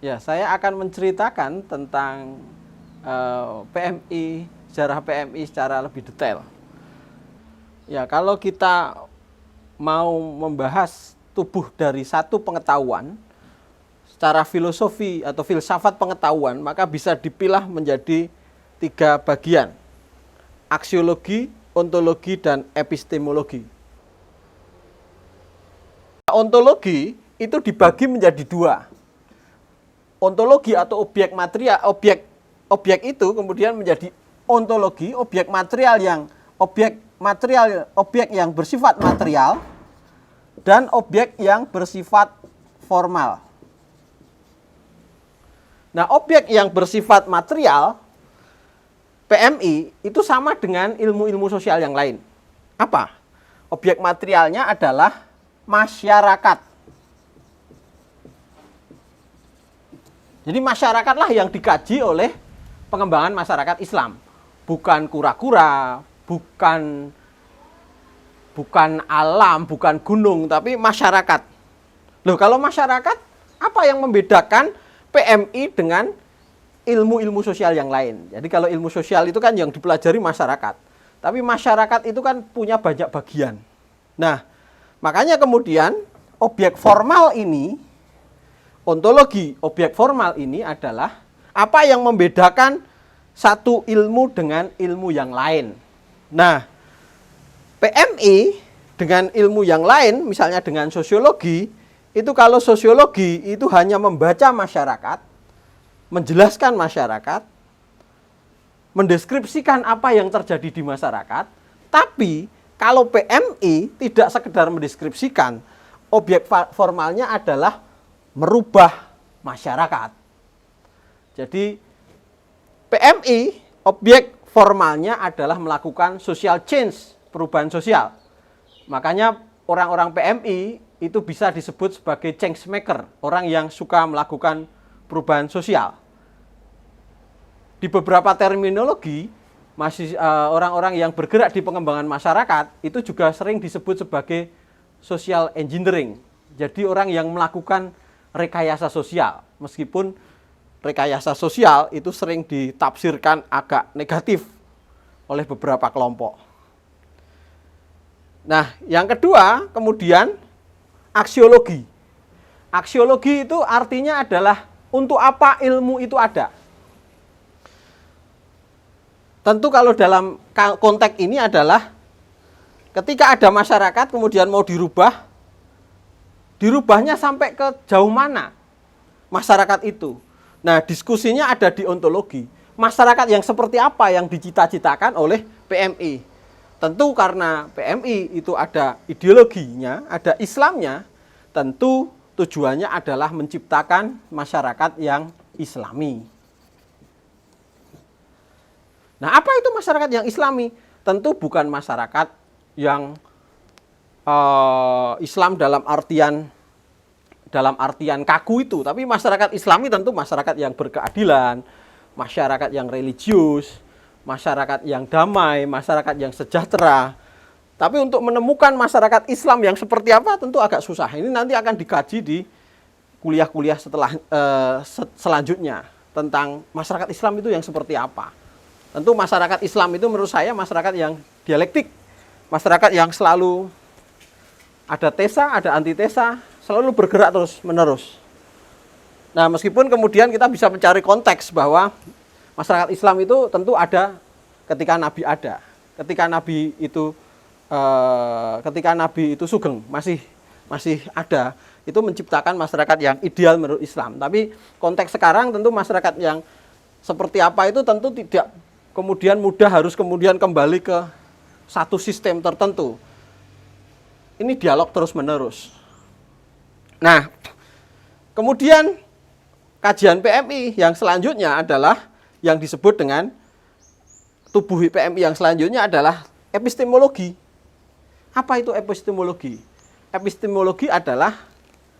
Ya, saya akan menceritakan tentang PMI, sejarah PMI secara lebih detail. Ya, kalau kita mau membahas tubuh dari satu pengetahuan, secara filosofi atau filsafat pengetahuan, maka bisa dipilah menjadi 3 bagian: aksiologi, ontologi, dan epistemologi. Ontologi itu dibagi menjadi 2. Ontologi atau objek material, objek itu kemudian menjadi ontologi, objek yang bersifat material dan objek yang bersifat formal. Nah, objek yang bersifat material PMI itu sama dengan ilmu-ilmu sosial yang lain. Apa? Objek materialnya adalah masyarakat. Jadi masyarakatlah yang dikaji oleh pengembangan masyarakat Islam. Bukan kura-kura, bukan alam, bukan gunung, tapi masyarakat. Loh, kalau masyarakat, apa yang membedakan PMI dengan ilmu-ilmu sosial yang lain? Jadi kalau ilmu sosial itu kan yang dipelajari masyarakat. Tapi masyarakat itu kan punya banyak bagian. Nah, makanya kemudian objek formal ini, ontologi objek formal ini adalah apa yang membedakan satu ilmu dengan ilmu yang lain. Nah, PMI dengan ilmu yang lain, misalnya dengan sosiologi, itu kalau sosiologi itu hanya membaca masyarakat, menjelaskan masyarakat, mendeskripsikan apa yang terjadi di masyarakat. Tapi kalau PMI tidak sekedar mendeskripsikan, objek formalnya adalah merubah masyarakat. Jadi PMI, objek formalnya adalah melakukan social change, perubahan sosial. Makanya orang-orang PMI itu bisa disebut sebagai change maker, orang yang suka melakukan perubahan sosial. Di beberapa terminologi, orang-orang yang bergerak di pengembangan masyarakat itu juga sering disebut sebagai social engineering. Jadi orang yang melakukan rekayasa sosial, meskipun rekayasa sosial itu sering ditafsirkan agak negatif oleh beberapa kelompok. Nah, yang kedua kemudian aksiologi. Aksiologi itu artinya adalah untuk apa ilmu itu ada. Tentu kalau dalam konteks ini adalah ketika ada masyarakat kemudian mau dirubahnya sampai ke jauh mana masyarakat itu. Nah, diskusinya ada di ontologi. Masyarakat yang seperti apa yang dicita-citakan oleh PMI. Tentu karena PMI itu ada ideologinya, ada Islamnya, tentu tujuannya adalah menciptakan masyarakat yang Islami. Nah, apa itu masyarakat yang Islami? Tentu bukan masyarakat yang Islam dalam artian kaku itu, tapi masyarakat Islami tentu masyarakat yang berkeadilan, masyarakat yang religius, masyarakat yang damai, masyarakat yang sejahtera. Tapi untuk menemukan masyarakat Islam yang seperti apa tentu agak susah. Ini nanti akan dikaji di kuliah-kuliah selanjutnya tentang masyarakat Islam itu yang seperti apa. Tentu masyarakat Islam itu menurut saya masyarakat yang dialektik, masyarakat yang selalu ada tesa, ada antitesa, selalu bergerak terus-menerus. Nah, meskipun kemudian kita bisa mencari konteks bahwa masyarakat Islam itu tentu ada ketika Nabi ada. Ketika Nabi itu Sugeng masih ada, itu menciptakan masyarakat yang ideal menurut Islam. Tapi konteks sekarang tentu masyarakat yang seperti apa itu tentu tidak kemudian mudah harus kemudian kembali ke satu sistem tertentu. Ini dialog terus-menerus. Nah, kemudian kajian PMI yang selanjutnya adalah yang disebut dengan tubuh PMI yang selanjutnya adalah epistemologi. Apa itu epistemologi? Epistemologi adalah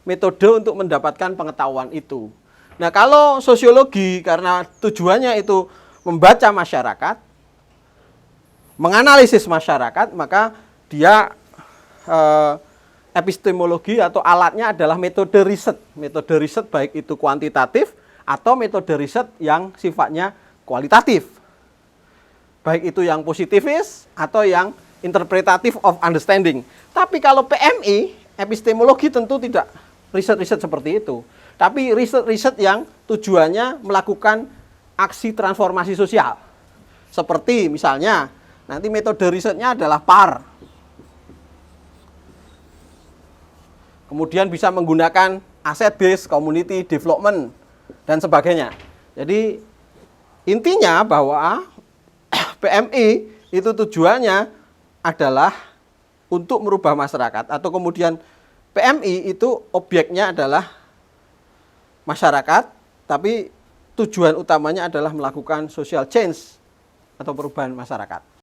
metode untuk mendapatkan pengetahuan itu. Nah, kalau sosiologi karena tujuannya itu membaca masyarakat, menganalisis masyarakat, maka dia epistemologi atau alatnya adalah metode riset. Metode riset baik itu kuantitatif atau metode riset yang sifatnya kualitatif. Baik itu yang positivis atau yang interpretative of understanding. Tapi kalau PMI, epistemologi tentu tidak riset-riset seperti itu. Tapi riset-riset yang tujuannya melakukan aksi transformasi sosial. Seperti misalnya, nanti metode risetnya adalah PAR. Kemudian bisa menggunakan asset based community development dan sebagainya. Jadi intinya bahwa PMI itu tujuannya adalah untuk merubah masyarakat, atau kemudian PMI itu objeknya adalah masyarakat, tapi tujuan utamanya adalah melakukan social change atau perubahan masyarakat.